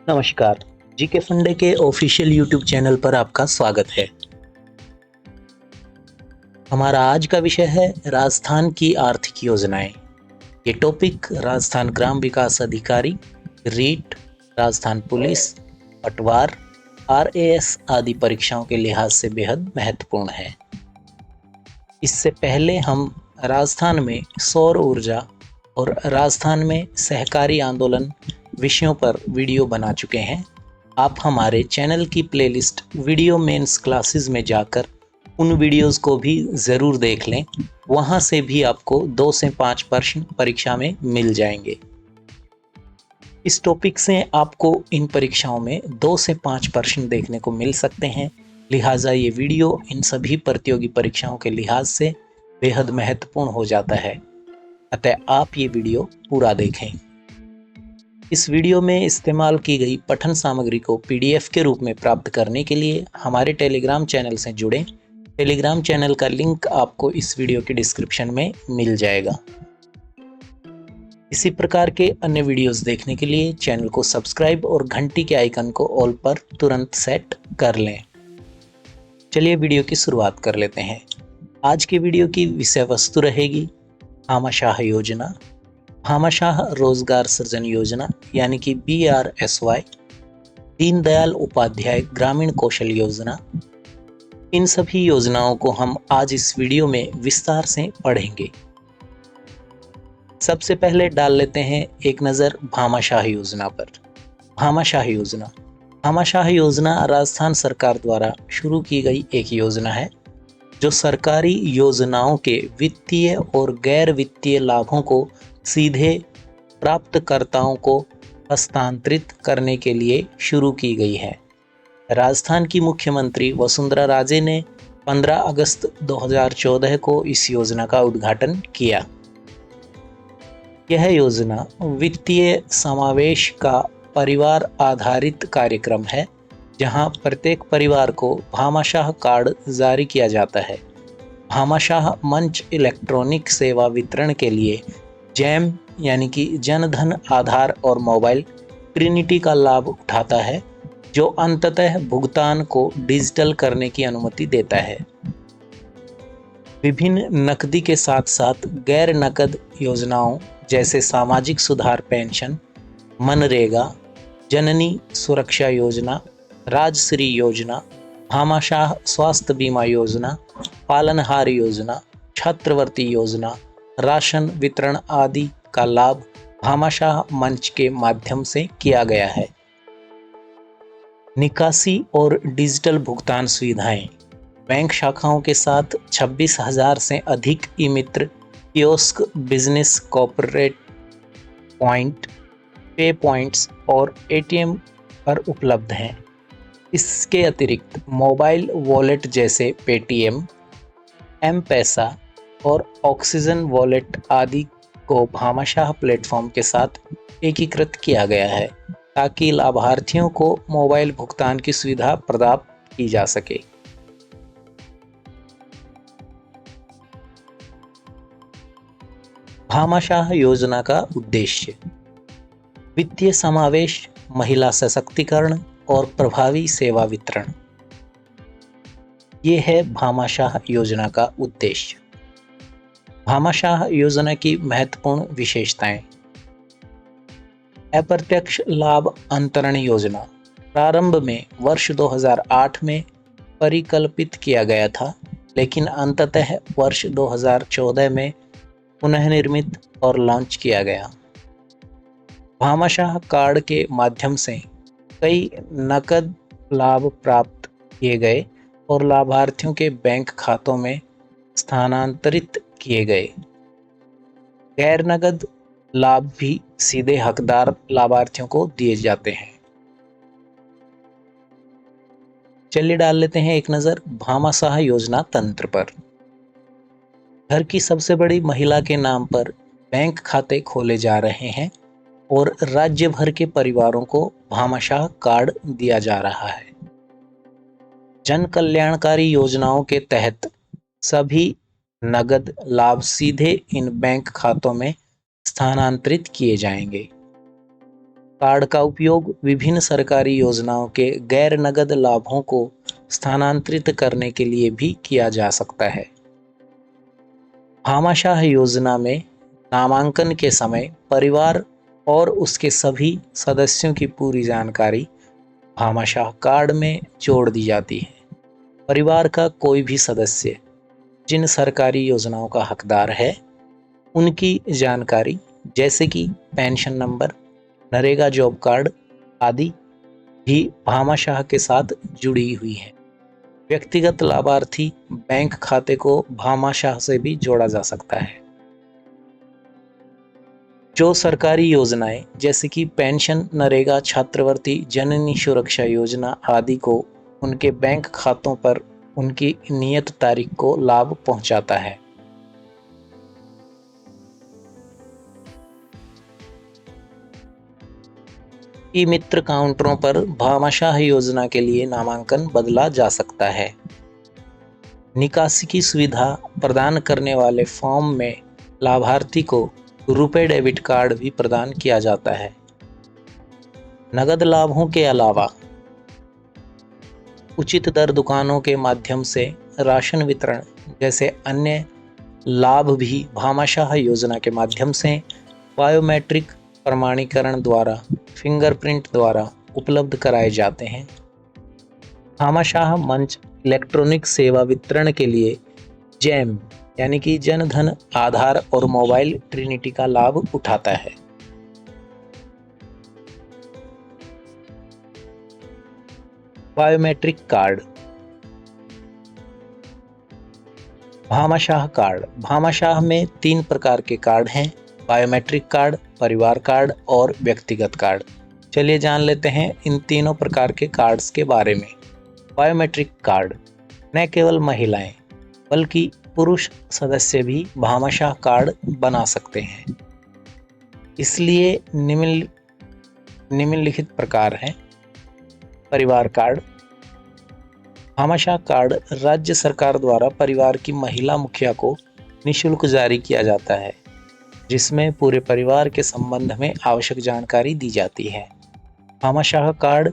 नमस्कार। जीके फंडे के ऑफिशियल यूट्यूब चैनल पर आपका स्वागत है। हमारा आज का विषय है राजस्थान की आर्थिक योजनाएं। ये टॉपिक राजस्थान ग्राम विकास अधिकारी, रीट, राजस्थान पुलिस, पटवार, आरएएस आदि परीक्षाओं के लिहाज से बेहद महत्वपूर्ण है। इससे पहले हम राजस्थान में सौर ऊर्जा और राजस्थान में सहकारी आंदोलन विषयों पर वीडियो बना चुके हैं। आप हमारे चैनल की प्लेलिस्ट वीडियो मेंस क्लासेस में जाकर उन वीडियोस को भी ज़रूर देख लें। वहां से भी आपको 2 से 5 प्रश्न परीक्षा में मिल जाएंगे। इस टॉपिक से आपको इन परीक्षाओं में 2 से 5 प्रश्न देखने को मिल सकते हैं। लिहाजा ये वीडियो इन सभी प्रतियोगी परीक्षाओं के लिहाज से बेहद महत्वपूर्ण हो जाता है। अतः आप ये वीडियो पूरा देखें। इस वीडियो में इस्तेमाल की गई पठन सामग्री को पीडीएफ के रूप में प्राप्त करने के लिए हमारे टेलीग्राम चैनल से जुड़ें। टेलीग्राम चैनल का लिंक आपको इस वीडियो के डिस्क्रिप्शन में मिल जाएगा। इसी प्रकार के अन्य वीडियोस देखने के लिए चैनल को सब्सक्राइब और घंटी के आइकन को ऑल पर तुरंत सेट कर लें। चलिए वीडियो की शुरुआत कर लेते हैं। आज के वीडियो की विषय वस्तु रहेगी भामाशाह योजना, भामाशाह रोजगार सृजन योजना यानी कि BRSY, दीनदयाल उपाध्याय ग्रामीण कौशल योजना। इन सभी योजनाओं को हम आज इस वीडियो में विस्तार से पढ़ेंगे। सबसे पहले डाल लेते हैं एक नज़र भामाशाह योजना पर। भामाशाह योजना, भामाशाह योजना राजस्थान सरकार द्वारा शुरू की गई एक योजना है जो सरकारी योजनाओं के वित्तीय और गैर वित्तीय लाभों को सीधे प्राप्तकर्ताओं को हस्तांतरित करने के लिए शुरू की गई है। राजस्थान की मुख्यमंत्री वसुंधरा राजे ने 15 अगस्त 2014 को इस योजना का उद्घाटन किया। यह योजना वित्तीय समावेश का परिवार आधारित कार्यक्रम है, जहां प्रत्येक परिवार को भामाशाह कार्ड जारी किया जाता है। भामाशाह मंच इलेक्ट्रॉनिक सेवा वितरण के लिए जैम यानी कि जनधन, आधार और मोबाइल ट्रिनिटी का लाभ उठाता है, जो अंततः भुगतान को डिजिटल करने की अनुमति देता है। विभिन्न नकदी के साथ साथ गैर नकद योजनाओं जैसे सामाजिक सुधार पेंशन, मनरेगा, जननी सुरक्षा योजना, राजश्री योजना, भामाशाह स्वास्थ्य बीमा योजना, पालनहार योजना, छात्रवृत्ति योजना, राशन वितरण आदि का लाभ भामाशाह मंच के माध्यम से किया गया है। निकासी और डिजिटल भुगतान सुविधाएं, बैंक शाखाओं के साथ 26,000 से अधिक ई मित्र कियोस्क, बिजनेस, कॉर्पोरेट पॉइंट, पे पॉइंट्स और एटीएम पर उपलब्ध हैं। इसके अतिरिक्त मोबाइल वॉलेट जैसे पेटीएम, एम-पैसा और ऑक्सीजन वॉलेट आदि को भामाशाह प्लेटफॉर्म के साथ एकीकृत किया गया है, ताकि लाभार्थियों को मोबाइल भुगतान की सुविधा प्रदान की जा सके। भामाशाह योजना का उद्देश्य वित्तीय समावेश, महिला सशक्तिकरण और प्रभावी सेवा वितरण। ये है भामाशाह योजना का उद्देश्य। भामाशाह योजना की महत्वपूर्ण विशेषताएं। अप्रत्यक्ष लाभ अंतरण योजना प्रारंभ में वर्ष 2008 में परिकल्पित किया गया था, लेकिन अंततः वर्ष 2014 में पुनः निर्मित और लॉन्च किया गया। भामाशाह कार्ड के माध्यम से कई नकद लाभ प्राप्त किए गए और लाभार्थियों के बैंक खातों में स्थानांतरित किए गए। गैर नकद लाभ भी सीधे हकदार लाभार्थियों को दिए जाते हैं। चलिए डाल लेते हैं एक नज़र भामाशाह योजना तंत्र पर। घर की सबसे बड़ी महिला के नाम पर बैंक खाते खोले जा रहे हैं और राज्य भर के परिवारों को भामाशाह कार्ड दिया जा रहा है। जन कल्याणकारी योजनाओं के तहत सभी नगद लाभ सीधे इन बैंक खातों में स्थानांतरित किए जाएंगे। कार्ड का उपयोग विभिन्न सरकारी योजनाओं के गैर नगद लाभों को स्थानांतरित करने के लिए भी किया जा सकता है। भामाशाह योजना में नामांकन के समय परिवार और उसके सभी सदस्यों की पूरी जानकारी भामाशाह कार्ड में जोड़ दी जाती है। परिवार का कोई भी सदस्य जिन सरकारी योजनाओं का हकदार है, उनकी जानकारी जैसे कि pension number, NREGA job card आदि भी भामाशाह के साथ जुड़ी हुई है। व्यक्तिगत लाभार्थी बैंक खाते को भामाशाह से भी जोड़ा जा सकता है। जो सरकारी योजनाएं जैसे कि पेंशन, नरेगा, छात्रवृत्ति, जननी सुरक्षा योजना आदि को उनके बैंक खातों पर उनकी नियत तारीख को लाभ पहुंचाता है। ई मित्र काउंटरों पर भामाशाह योजना के लिए नामांकन बदला जा सकता है। निकासी की सुविधा प्रदान करने वाले फॉर्म में लाभार्थी को रुपए डेबिट कार्ड भी प्रदान किया जाता है। नगद लाभों के अलावा उचित दर दुकानों के माध्यम से राशन वितरण जैसे अन्य लाभ भी भामाशाह योजना के माध्यम से बायोमेट्रिक प्रमाणीकरण द्वारा, फिंगरप्रिंट द्वारा उपलब्ध कराए जाते हैं। भामाशाह मंच इलेक्ट्रॉनिक सेवा वितरण के लिए जैम यानी कि जन धन, आधार और मोबाइल ट्रिनिटी का लाभ उठाता है। Biometric card. Bhamashah card. Bhamashah में 3 प्रकार के कार्ड हैं: बायोमेट्रिक कार्ड, परिवार कार्ड और व्यक्तिगत कार्ड। चलिए जान लेते हैं इन तीनों प्रकार के कार्ड्स के बारे में। बायोमेट्रिक कार्ड न केवल महिलाएं बल्कि पुरुष सदस्य भी भामाशाह कार्ड बना सकते हैं। इसलिए निम्नलिखित प्रकार हैं। परिवार कार्ड। भामाशाह कार्ड राज्य सरकार द्वारा परिवार की महिला मुखिया को निःशुल्क जारी किया जाता है, जिसमें पूरे परिवार के संबंध में आवश्यक जानकारी दी जाती है। भामाशाह कार्ड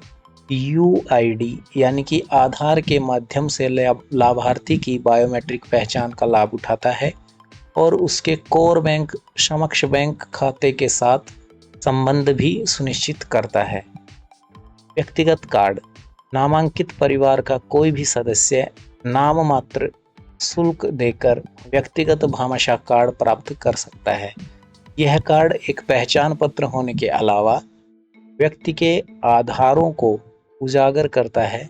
यूआईडी यानी कि आधार के माध्यम से लाभार्थी की बायोमेट्रिक पहचान का लाभ उठाता है और उसके कोर बैंक समक्ष बैंक खाते के साथ संबंध भी सुनिश्चित करता है। व्यक्तिगत कार्ड। नामांकित परिवार का कोई भी सदस्य नाम मात्र शुल्क देकर व्यक्तिगत भामाशाह कार्ड प्राप्त कर सकता है। यह कार्ड एक पहचान पत्र होने के अलावा व्यक्ति के आधारों को उजागर करता है,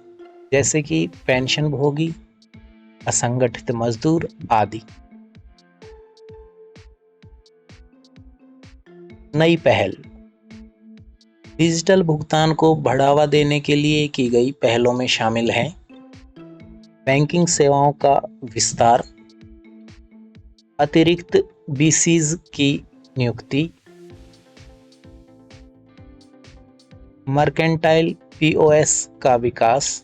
जैसे कि पेंशनभोगी, असंगठित मजदूर आदि। नई पहल। डिजिटल भुगतान को बढ़ावा देने के लिए की गई पहलों में शामिल हैं बैंकिंग सेवाओं का विस्तार, अतिरिक्त बीसीज की नियुक्ति, मर्केंटाइल पीओएस का विकास,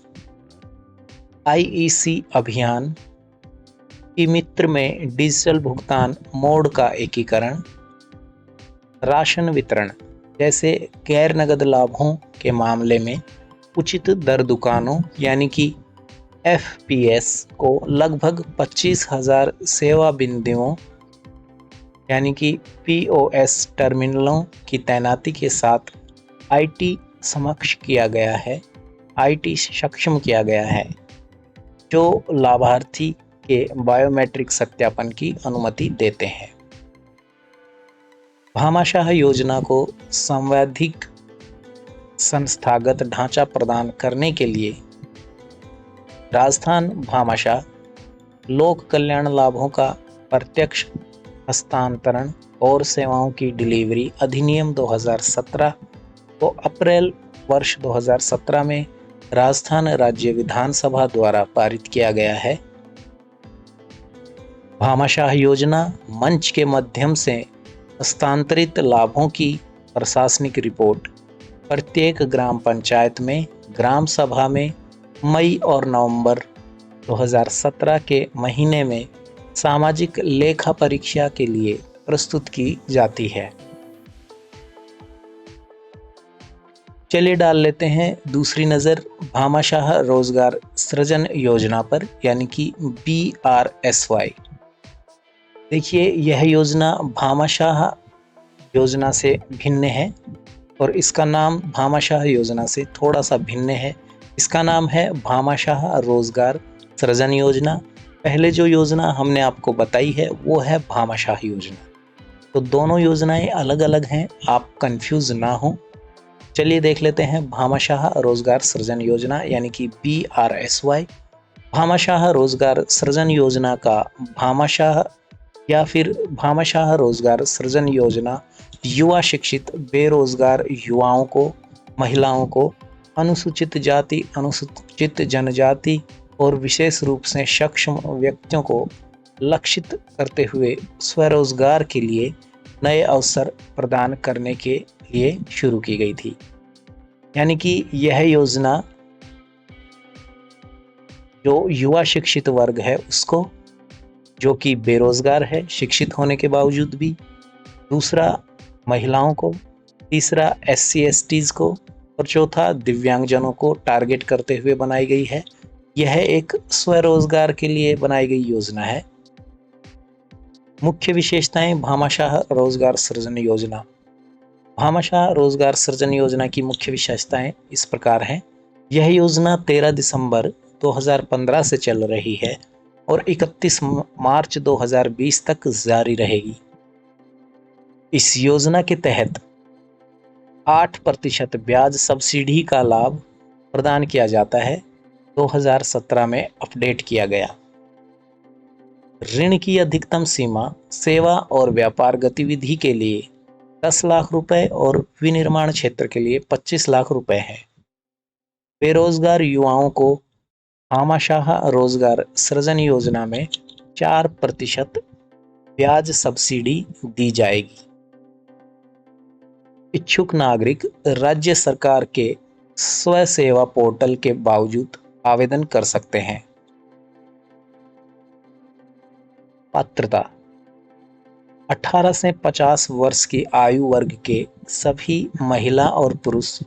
आईईसी अभियान, ई मित्र में डिजिटल भुगतान मोड का एकीकरण, राशन वितरण जैसे गैर नगद लाभों के मामले में उचित दर दुकानों यानी कि एफपीएस को लगभग 25,000 सेवा बिंदुओं यानी कि पीओएस टर्मिनलों की तैनाती के साथ आईटी सक्षम किया गया है, जो लाभार्थी के बायोमेट्रिक सत्यापन की अनुमति देते हैं। भामाशाह योजना को संवैधानिक संस्थागत ढांचा प्रदान करने के लिए राजस्थान भामाशाह लोक कल्याण लाभों का प्रत्यक्ष हस्तांतरण और सेवाओं की डिलीवरी अधिनियम 2017 को अप्रैल वर्ष 2017 में राजस्थान राज्य विधानसभा द्वारा पारित किया गया है। भामाशाह योजना मंच के माध्यम से हस्तांतरित लाभों की प्रशासनिक रिपोर्ट प्रत्येक ग्राम पंचायत में ग्राम सभा में मई और नवंबर 2017 के महीने में सामाजिक लेखा परीक्षा के लिए प्रस्तुत की जाती है। चलिए डाल लेते हैं दूसरी नज़र भामाशाह रोजगार सृजन योजना पर, यानी कि BRSY। देखिए, यह योजना भामाशाह योजना से भिन्न है और इसका नाम भामाशाह योजना से थोड़ा सा भिन्न है। इसका नाम है भामाशाह रोजगार सृजन योजना। पहले जो योजना हमने आपको बताई है वो है भामाशाह योजना। तो दोनों योजनाएं अलग अलग हैं, आप कंफ्यूज ना हो। चलिए देख लेते हैं भामाशाह रोजगार सृजन योजना यानी कि BRSY। भामाशाह रोजगार सृजन योजना का भामाशाह या फिर भामाशाह रोजगार सृजन योजना युवा शिक्षित बेरोजगार युवाओं को, महिलाओं को, अनुसूचित जाति, अनुसूचित जनजाति और विशेष रूप से सक्षम व्यक्तियों को लक्षित करते हुए स्वरोजगार के लिए नए अवसर प्रदान करने के लिए शुरू की गई थी। यानी कि यह योजना जो युवा शिक्षित वर्ग है उसको, जो कि बेरोजगार है शिक्षित होने के बावजूद भी, दूसरा महिलाओं को, तीसरा SC STs को और चौथा दिव्यांगजनों को टारगेट करते हुए बनाई गई है। यह एक स्वरोजगार के लिए बनाई गई योजना है। मुख्य विशेषताएं भामाशाह रोजगार सृजन योजना। भामाशाह रोजगार सृजन योजना की मुख्य विशेषताएं इस प्रकार हैं। यह योजना 13 दिसंबर 2015 से चल रही है और 31 मार्च 2020 तक जारी रहेगी। इस योजना के तहत 8% ब्याज सब्सिडी का लाभ प्रदान किया जाता है। 2017 में अपडेट किया गया। ऋण की अधिकतम सीमा सेवा और व्यापार गतिविधि के लिए 10 लाख रुपए और विनिर्माण क्षेत्र के लिए 25 लाख रुपए है। बेरोजगार युवाओं को भामाशाह रोजगार सृजन योजना में 4% ब्याज सब्सिडी दी जाएगी। इच्छुक नागरिक राज्य सरकार के स्व सेवा पोर्टल के बावजूद आवेदन कर सकते हैं। पात्रता 18 से 50 वर्ष की आयु वर्ग के सभी महिला और पुरुष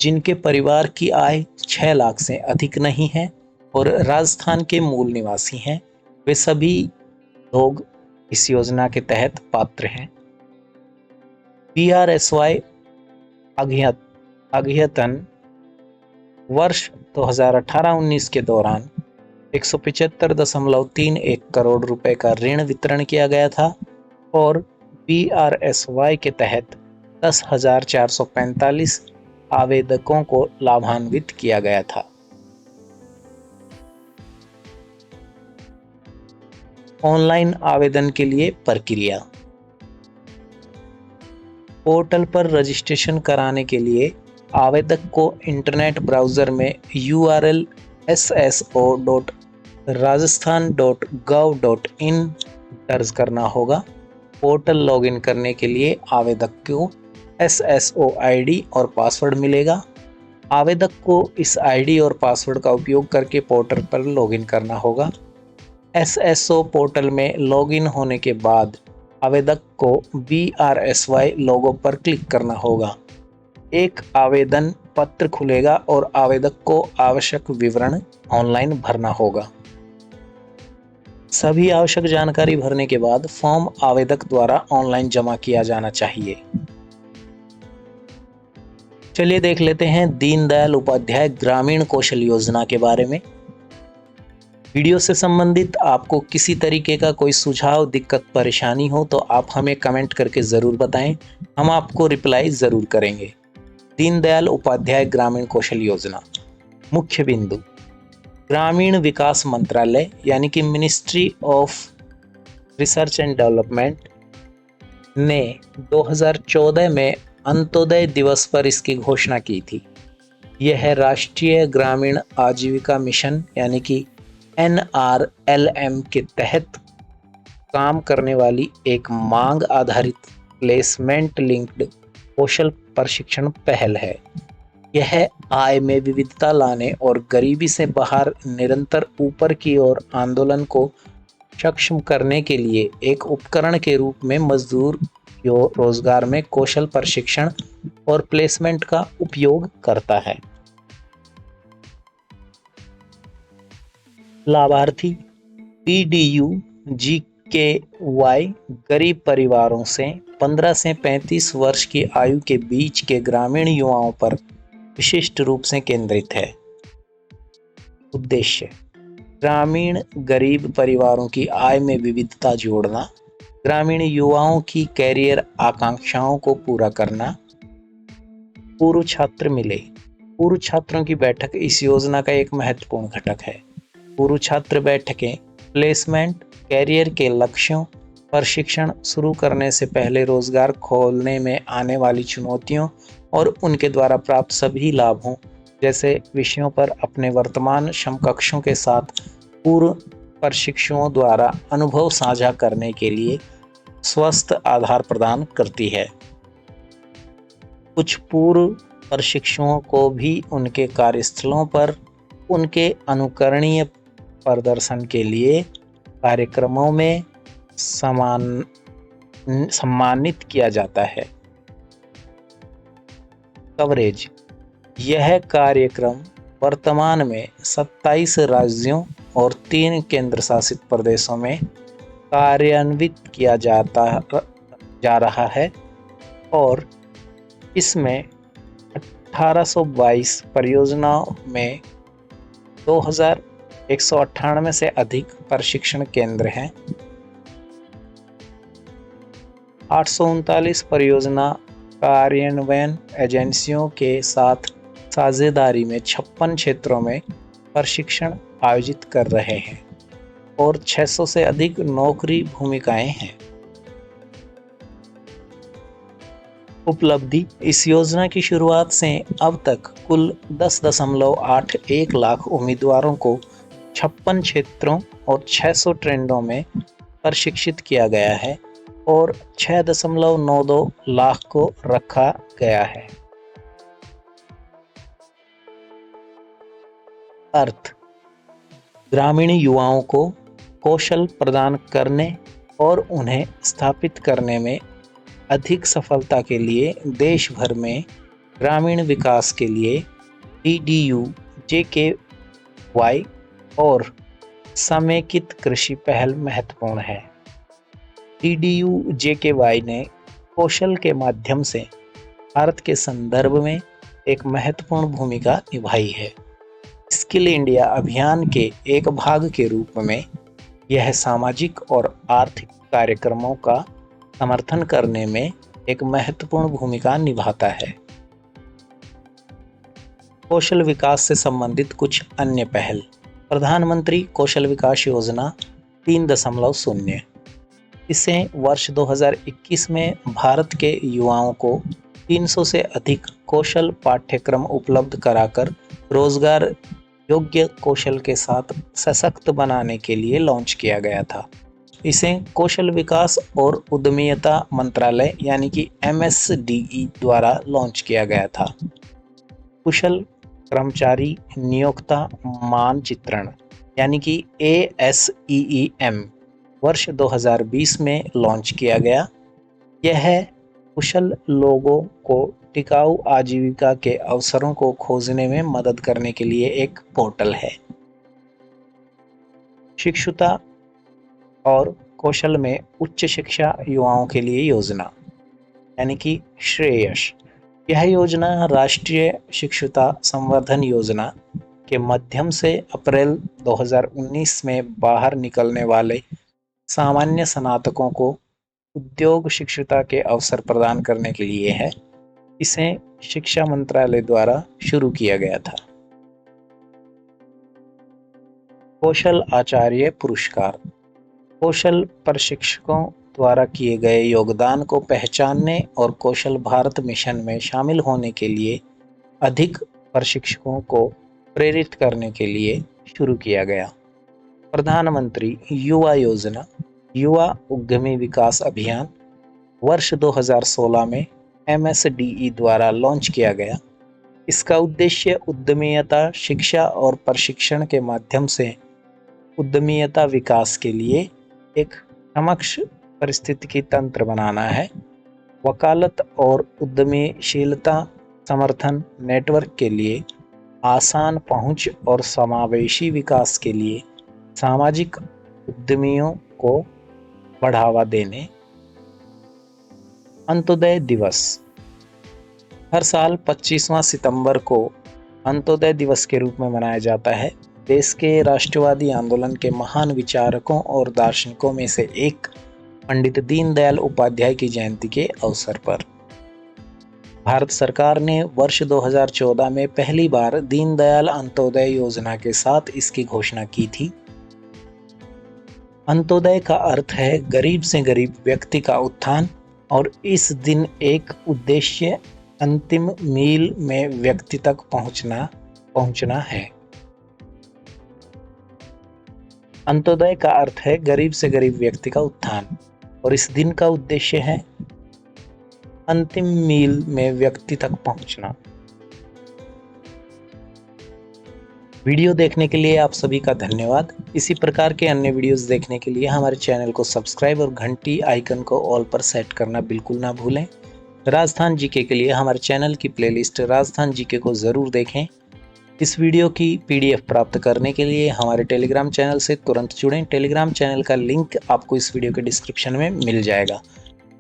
जिनके परिवार की आय 6 लाख से अधिक नहीं है और राजस्थान के मूल निवासी हैं, वे सभी लोग इस योजना के तहत पात्र हैं। BRSY अद्यतन वर्ष 2018-19 के दौरान 175.31 करोड़ रुपए का ऋण वितरण किया गया था और BRSY के तहत 10,445 आवेदकों को लाभान्वित किया गया था। ऑनलाइन आवेदन के लिए प्रक्रिया। पोर्टल पर रजिस्ट्रेशन कराने के लिए आवेदक को इंटरनेट ब्राउज़र में URL sso.rajasthan.gov.in दर्ज करना होगा। पोर्टल लॉगिन करने के लिए आवेदक को SSO ID और पासवर्ड मिलेगा। आवेदक को इस ID और पासवर्ड का उपयोग करके पोर्टल पर लॉगिन करना होगा। SSO पोर्टल में लॉगिन होने के बाद आवेदक को BRSY लोगो पर क्लिक करना होगा। एक आवेदन पत्र खुलेगा और आवेदक को आवश्यक विवरण ऑनलाइन भरना होगा। सभी आवश्यक जानकारी भरने के बाद फॉर्म आवेदक द्वारा ऑनलाइन जमा किया जाना चाहिए। चलिए देख लेते हैं दीनदयाल उपाध्याय ग्रामीण कौशल योजना के बारे में। वीडियो से संबंधित आपको किसी तरीके का कोई सुझाव, दिक्कत, परेशानी हो तो आप हमें कमेंट करके ज़रूर बताएं, हम आपको रिप्लाई ज़रूर करेंगे। दीनदयाल उपाध्याय ग्रामीण कौशल योजना। मुख्य बिंदु: ग्रामीण विकास मंत्रालय यानी कि ministry of research and development ने 2014 में अंत्योदय दिवस पर इसकी घोषणा की थी। यह राष्ट्रीय ग्रामीण आजीविका मिशन यानी कि NRLM के तहत काम करने वाली एक मांग आधारित प्लेसमेंट लिंक्ड कौशल प्रशिक्षण पहल है। यह आय में विविधता लाने और गरीबी से बाहर निरंतर ऊपर की ओर आंदोलन को सक्षम करने के लिए एक उपकरण के रूप में मजदूर रोजगार में कौशल प्रशिक्षण और प्लेसमेंट का उपयोग करता है। लाभार्थी PDU GKY गरीब परिवारों से 15 से 35 वर्ष की आयु के बीच के ग्रामीण युवाओं पर विशिष्ट रूप से केंद्रित है। उद्देश्य: ग्रामीण गरीब परिवारों की आय में विविधता जोड़ना, ग्रामीण युवाओं की कैरियर आकांक्षाओं को पूरा करना। पूर्व छात्र मिले। पूर्व छात्रों की बैठक इस योजना का एक महत्वपूर्ण घटक है। पूर्व छात्र बैठकें प्लेसमेंट, कैरियर के लक्ष्यों, प्रशिक्षण शुरू करने से पहले रोजगार खोलने में आने वाली चुनौतियों और उनके द्वारा प्राप्त सभी लाभों जैसे विषयों पर अपने वर्तमान समकक्षों के साथ पूर्व प्रशिक्षुओं द्वारा अनुभव साझा करने के लिए स्वस्थ आधार प्रदान करती है। कुछ पूर्व प्रशिक्षुओं को भी उनके कार्यस्थलों पर उनके अनुकरणीय प्रदर्शन के लिए कार्यक्रमों में सम्मानित किया जाता है। कवरेज: यह कार्यक्रम वर्तमान में 27 राज्यों और 3 केंद्र शासित प्रदेशों में कार्यान्वित किया जा रहा है और इसमें 1822 परियोजनाओं में 2198 से अधिक प्रशिक्षण केंद्र हैं। 839 परियोजना कार्यान्वयन एजेंसियों के साथ साझेदारी में 56 क्षेत्रों में प्रशिक्षण आयोजित कर रहे हैं और 600 से अधिक नौकरी भूमिकाएं हैं। उपलब्धि: इस योजना की शुरुआत से अब तक कुल 10.81 लाख उम्मीदवारों को 56 क्षेत्रों और 600 ट्रेंडों में प्रशिक्षित किया गया है और 6.92 लाख को रखा गया है। अर्थ: ग्रामीण युवाओं को कौशल प्रदान करने और उन्हें स्थापित करने में अधिक सफलता के लिए देश भर में ग्रामीण विकास के लिए PDU GKY और समेकित कृषि पहल महत्वपूर्ण है। PDU GKY ने कौशल के माध्यम से भारत के संदर्भ में एक महत्वपूर्ण भूमिका निभाई है। स्किल इंडिया अभियान के एक भाग के रूप में यह सामाजिक और आर्थिक कार्यक्रमों का समर्थन करने में एक महत्वपूर्ण भूमिका निभाता है। कौशल विकास से संबंधित कुछ अन्य पहल: प्रधानमंत्री कौशल विकास योजना 3.0। इसे वर्ष 2021 में भारत के युवाओं को 300 से अधिक कौशल पाठ्यक्रम उपलब्ध कराकर रोजगार योग्य कौशल के साथ सशक्त बनाने के लिए लॉन्च किया गया था। इसे कौशल विकास और उद्यमिता मंत्रालय यानी कि MSDE द्वारा लॉन्च किया गया था। कुशल कर्मचारी नियोक्ता मानचित्रण यानी कि ASEEM वर्ष 2020 में लॉन्च किया गया। यह कुशल लोगों को टिकाऊ आजीविका के अवसरों को खोजने में मदद करने के लिए एक पोर्टल है। शिक्षुता और कौशल में उच्च शिक्षा युवाओं के लिए योजना यानी कि श्रेयस। यह योजना राष्ट्रीय शिक्षुता संवर्धन योजना के माध्यम से अप्रैल 2019 में बाहर निकलने वाले सामान्य स्नातकों को उद्योग शिक्षुता के अवसर प्रदान करने के लिए है। इसे शिक्षा मंत्रालय द्वारा शुरू किया गया था। कौशल आचार्य पुरस्कार: कौशल प्रशिक्षकों द्वारा किए गए योगदान को पहचानने और कौशल भारत मिशन में शामिल होने के लिए अधिक प्रशिक्षकों को प्रेरित करने के लिए शुरू किया गया। प्रधानमंत्री युवा योजना युवा उद्यमी विकास अभियान वर्ष 2016 में MSDE द्वारा लॉन्च किया गया। इसका उद्देश्य उद्यमिता शिक्षा और प्रशिक्षण के माध्यम से उद्यमिता विकास के लिए एक समक्ष परिस्थिति की तंत्र बनाना है। वकालत और उद्यमशीलता समर्थन नेटवर्क के लिए, आसान पहुंच और समावेशी विकास के लिए, सामाजिक उद्यमियों को बढ़ावा देने। अंत्योदय दिवस हर साल 25वां सितंबर को अंत्योदय दिवस के रूप में मनाया जाता है। देश के राष्ट्रवादी आंदोलन के महान विचारकों और दार्शनिकों में से एक पंडित दीनदयाल उपाध्याय की जयंती के अवसर पर भारत सरकार ने वर्ष 2014 में पहली बार दीनदयाल अंत्योदय योजना के साथ इसकी घोषणा की थी। अंत्योदय का अर्थ है गरीब से गरीब व्यक्ति का उत्थान, और इस दिन एक उद्देश्य अंतिम मील में व्यक्ति तक पहुंचना है। अंत्योदय का अर्थ है गरीब से गरीब व्यक्ति का उत्थान, और इस दिन का उद्देश्य है अंतिम मील में व्यक्ति तक पहुंचना। वीडियो देखने के लिए आप सभी का धन्यवाद। इसी प्रकार के अन्य वीडियोस देखने के लिए हमारे चैनल को सब्सक्राइब और घंटी आइकन को ऑल पर सेट करना बिल्कुल ना भूलें। राजस्थान जीके के लिए हमारे चैनल की प्लेलिस्ट राजस्थान जीके को ज़रूर देखें। इस वीडियो की PDF प्राप्त करने के लिए हमारे टेलीग्राम चैनल से तुरंत जुड़ें। टेलीग्राम चैनल का लिंक आपको इस वीडियो के डिस्क्रिप्शन में मिल जाएगा।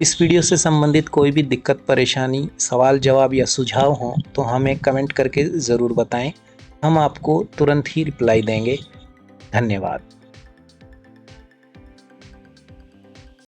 इस वीडियो से संबंधित कोई भी दिक्कत, परेशानी, सवाल जवाब या सुझाव हों तो हमें कमेंट करके ज़रूर बताएं। हम आपको तुरंत ही रिप्लाई देंगे। धन्यवाद।